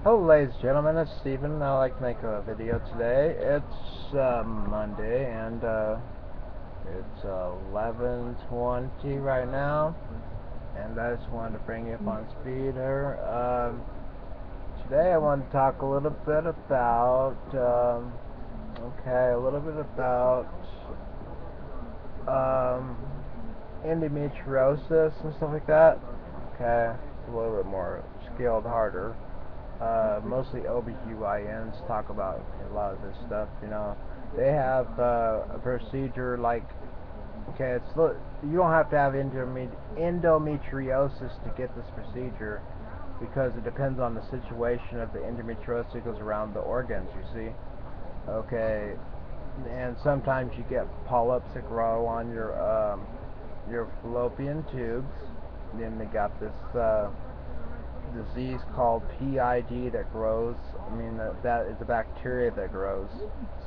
Hello ladies and gentlemen, it's Steven. I'd like to make a video today. It's Monday and it's 11:20 right now, and I just wanted to bring you up on speed here. Today I want to talk a little bit about um, endometriosis and stuff like that. Okay, it's a little bit more scaled harder. Mostly OBGYNs talk about a lot of this stuff. They have a procedure like, okay, you don't have to have endometriosis to get this procedure because it depends on the situation of the endometriosis that goes around the organs. You see, okay, and sometimes you get polyps that grow on your fallopian tubes. Then they got this disease called PID that grows. That is a bacteria that grows.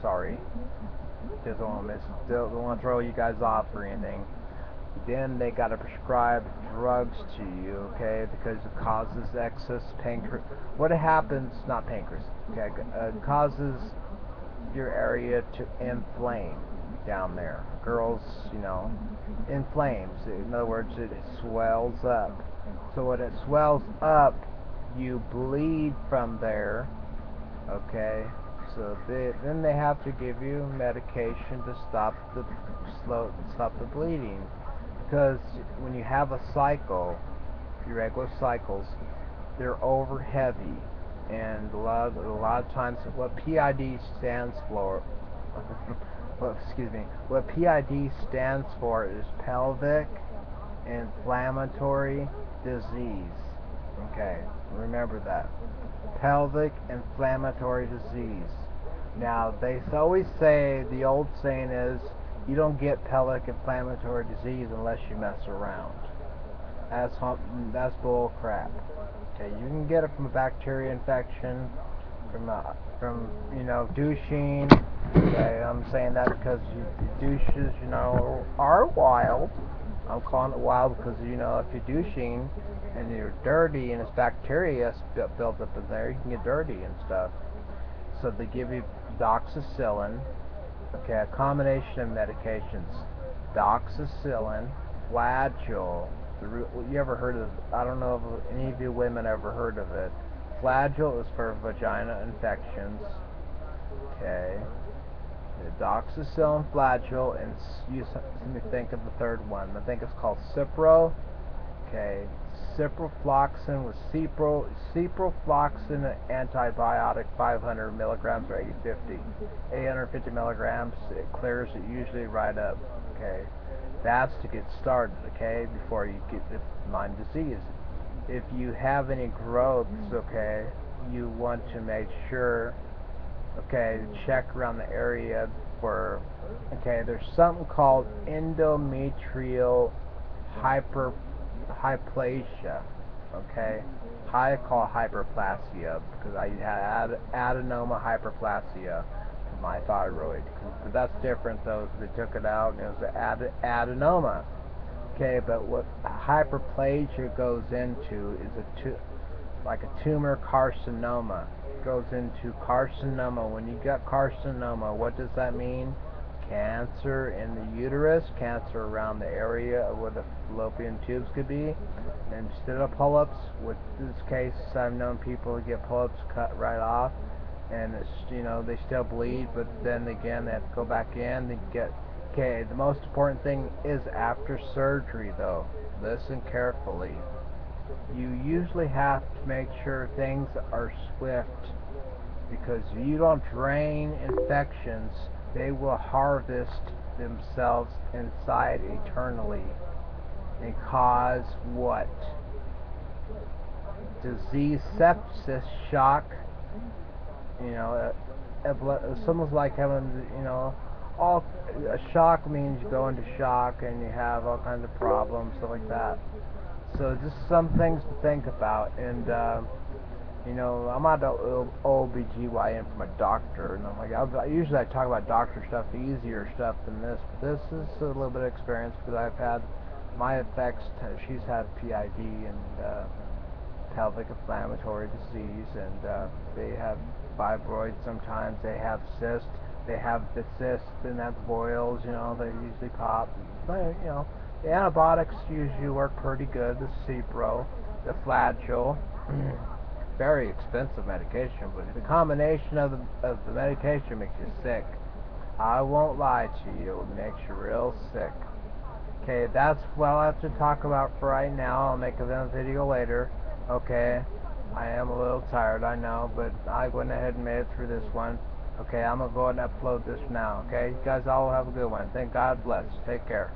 Sorry, just don't want to throw you guys off or anything. Then they got to prescribe drugs to you, okay, because it causes excess pancreas. What happens? Not pancreas. Okay, causes your area to inflame down there. Girls, inflames. In other words, it swells up. So when it swells up, you bleed from there. Okay. So then they have to give you medication to stop the bleeding, because when you have a cycle, your regular cycles, they're over heavy, and a lot of times what PID stands for, what PID stands for is pelvic inflammatory disease. Okay, remember that. Pelvic inflammatory disease. Now, they always say, the old saying is, you don't get pelvic inflammatory disease unless you mess around. That's bull crap. Okay, you can get it from a bacteria infection, from douching. Okay, I'm saying that because douches, are wild. I'm calling it wild because if you're douching and you're dirty and it's bacteria built up in there, you can get dirty and stuff. So they give you doxycycline. Okay, a combination of medications: doxycycline, Flagyl. You ever heard of? I don't know if any of you women ever heard of it. Flagyl is for vagina infections. Okay, the doxycycline, Flagyl, and let me think of the third one. I think it's called Cipro. Okay, ciprofloxacin with ciprofloxacin antibiotic, 500 milligrams or 850 milligrams. It clears it usually right up. Okay, that's to get started. Okay, before you get the Lyme disease. If you have any growths, okay, you want to make sure, okay, check around the area for, okay, there's something called endometrial hyperplasia. Okay, I call hyperplasia because I had adenoma hyperplasia for my thyroid. But that's different though, because they took it out and it was an adenoma. Okay, but what hyperplasia goes into is like a tumor carcinoma. It goes into carcinoma. When you got carcinoma, what does that mean? Cancer in the uterus, cancer around the area where the fallopian tubes could be. And instead of polyps, with this case, I've known people who get polyps cut right off, and they still bleed, but then again they have to go back in. They get, okay. The most important thing is after surgery, though. Listen carefully. You usually have to make sure things are swift, because if you don't drain infections, they will harvest themselves inside eternally and cause what? Disease, sepsis, shock. It's almost like having, all a shock means you go into shock and you have all kinds of problems, stuff like that. So just some things to think about. And I'm not an OBGYN from a doctor, and I'm like, usually I talk about doctor stuff, easier stuff than this, but this is a little bit of experience because I've had my effects. She's had PID and pelvic inflammatory disease, and they have fibroids sometimes, they have cysts, they have the cysts and that boils, they usually pop. But, the antibiotics usually work pretty good, the Cipro, the Flagyl, very expensive medication, but the combination of the medication makes you sick. I won't lie to you, it makes you real sick. Okay, that's what I'll have to talk about for right now. I'll make a video later. Okay, I am a little tired, I know, but I went ahead and made it through this one. Okay, I'm going to go ahead and upload this now. Okay, you guys all have a good one. Thank God bless. Take care.